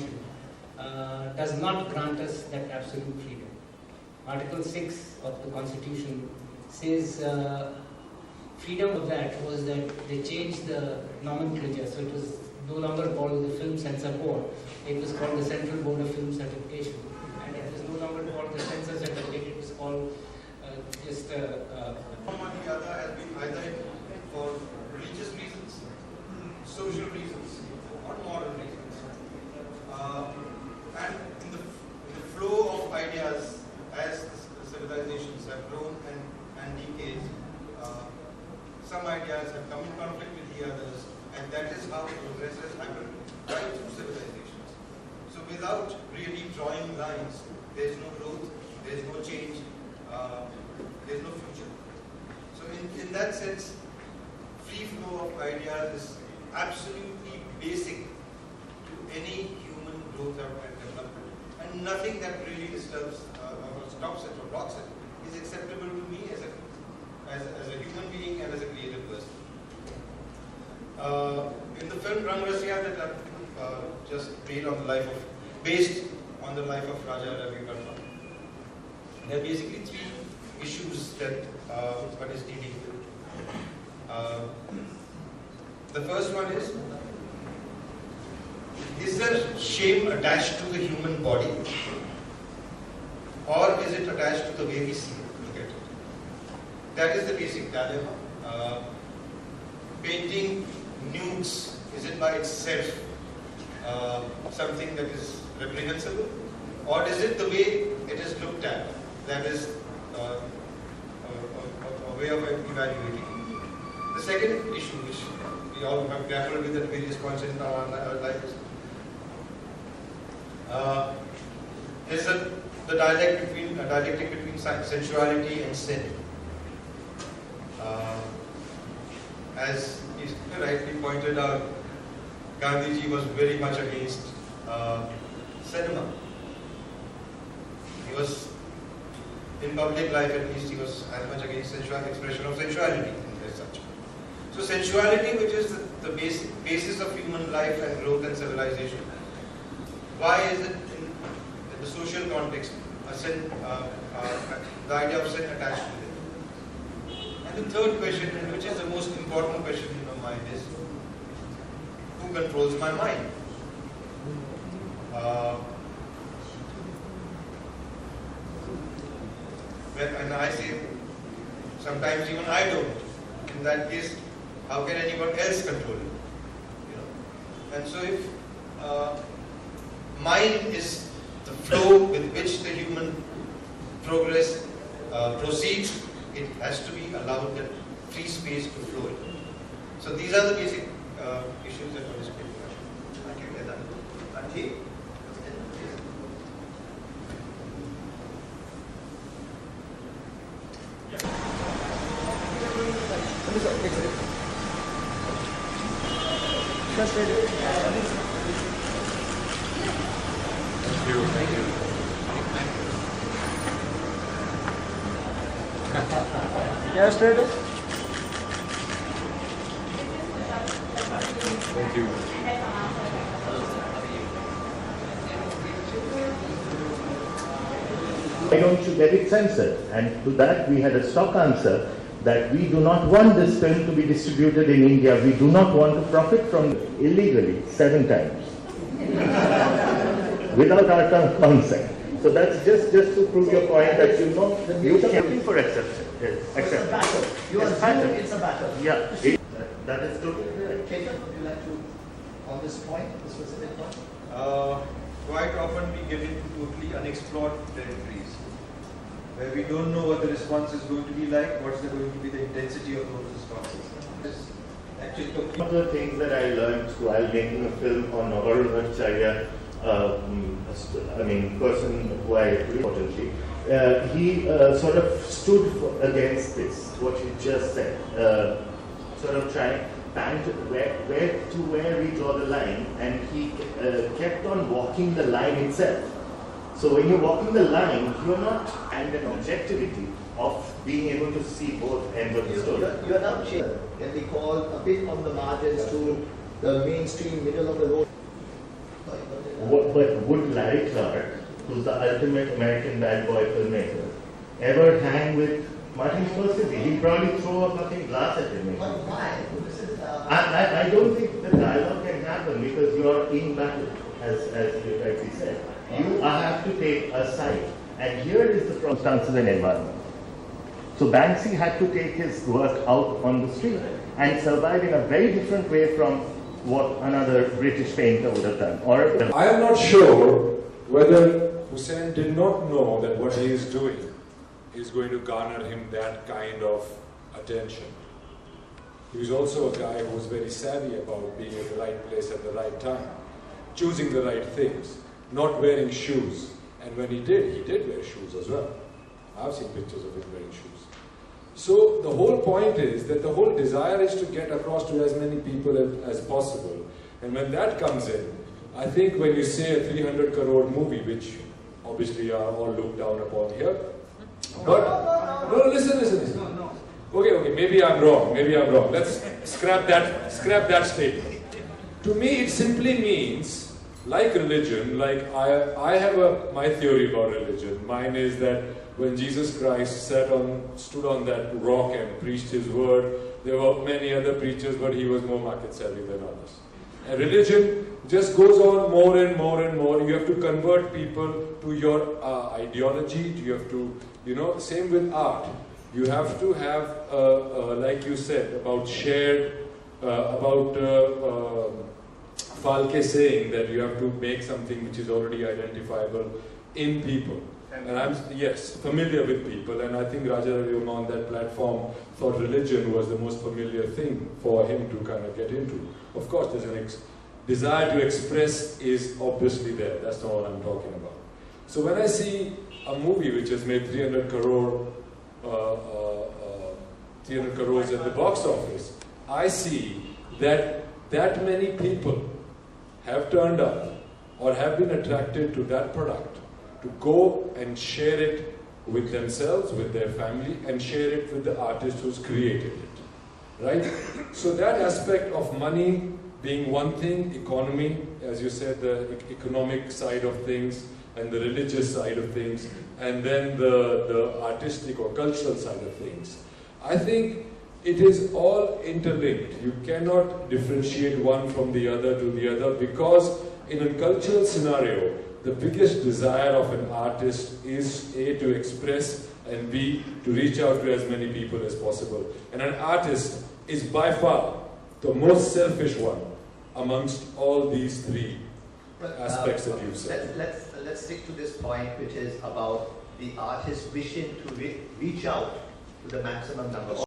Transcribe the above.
function, does not grant us that absolute freedom. Article 6 of the Constitution says freedom of that was that they changed the nomenclature, so it was no longer called the Film Censor Board, it was called the Central Board of Film Certification, and it was no longer called the Censor Certificate, it was called just One or the other has been either for religious reasons, social reasons, or moral reasons. And in the flow of ideas, as the civilizations have grown and decayed, some ideas have come in conflict with the others, and that is how progress has happened right through civilizations. So without really drawing lines, there is no growth, there is no change, there is no future. So in that sense, free flow of ideas is absolutely basic to any human growth and development. And nothing that really disturbs or stops it or blocks it is acceptable to me as a human being and as a creative person. In the film Rang Rasiya that I've just made based on the life of Raja Ravi Varma, there are basically three issues that one is dealing with. The first one is there shame attached to the human body, or is it attached to the way we see it, look at it? That is the basic dilemma. Painting nudes, is it by itself something that is reprehensible, or is it the way it is looked at that is a way of evaluating? The second issue, which we all have grappled with at various points in our lives, is the dialectic between sensuality and sin. As he rightly pointed out, Gandhiji was very much against cinema. He was, in public life at least, he was as much against expression of sensuality as such. So sensuality, which is the basis of human life and growth and civilization, why is it in the social context the idea of sin attached to it? And the third question, which is the most important question in my mind, is who controls my mind? And I say, sometimes even I don't. In that case, how can anyone else control it? You know? And so if mind is the flow with which the human progress proceeds, it has to be allowed that free space to flow in. So these are the basic issues that one is speaking about. Thank you, Vedant. Thank you. Yeah, straight up. Thank you. Why don't you get it censored? And to that we had a stock answer that we do not want this film to be distributed in India. We do not want to profit from it illegally 7 times without our consent. So that's just to prove your point that you are looking for acceptance. It's a battle. You are assuming it's a battle. Yeah, that is totally right. Ketan, would you like to, on this point, this specific point? Quite often we get into totally unexplored territories where we don't know what the response is going to be like, what's going to be the intensity of those responses. Actually, one of the things that I learned while making a film on Navarro Bhattacharya, person who I importantly, he sort of stood against this, what you just said, sort of trying where we draw the line, and he kept on walking the line itself. So when you're walking the line, you're not and an objectivity of being able to see both ends of the story. You're not changing. Can we call a bit on the margins to the mainstream middle of the road? but would Larry Clark, who's the ultimate American bad boy filmmaker, ever hang with Martin Scorsese? He'd probably throw a fucking glass at him. But why? This is, I don't think the dialogue can happen because you are in battle, as you rightly said. You have to take a side. And here is the circumstances and environment. So Banksy had to take his work out on the street and survive in a very different way from what another British painter would have done. I am not sure whether Hussain did not know that what he is doing is going to garner him that kind of attention. He was also a guy who was very savvy about being at the right place at the right time, choosing the right things, not wearing shoes. And when he did wear shoes as well. I've seen pictures of him wearing shoes. So the whole point is that the whole desire is to get across to as many people as possible. And when that comes in, I think when you say a 300 crore movie, which obviously are all looked down upon here, but no, listen. No. Okay, maybe I'm wrong. Let's scrap that statement. To me, it simply means, like religion, like I have my theory about religion. Mine is that when Jesus Christ stood on that rock and preached his word, there were many other preachers, but he was more market savvy than others. And religion just goes on more and more and more. You have to convert people to your ideology. You have to, same with art. You have to have, like you said, about shared, Falke saying that you have to make something which is already identifiable in people. And I'm, familiar with people, and I think Raja Ravi Varma on that platform thought religion was the most familiar thing for him to kind of get into. Of course, there's a desire to express is obviously there. That's not what I'm talking about. So when I see a movie which has made 300 crores at the box office, I see that many people have turned up or have been attracted to that product to go and share it with themselves, with their family, and share it with the artist who's created it, right? So that aspect of money being one thing, economy, as you said, the economic side of things, and the religious side of things, and then the artistic or cultural side of things. I think it is all interlinked. You cannot differentiate one from the other to the other, because in a cultural scenario, the biggest desire of an artist is A, to express, and B, to reach out to as many people as possible. And an artist is by far the most selfish one amongst all these three aspects that you've said. Let's stick to this point, which is about the artist wishing to reach out to the maximum number.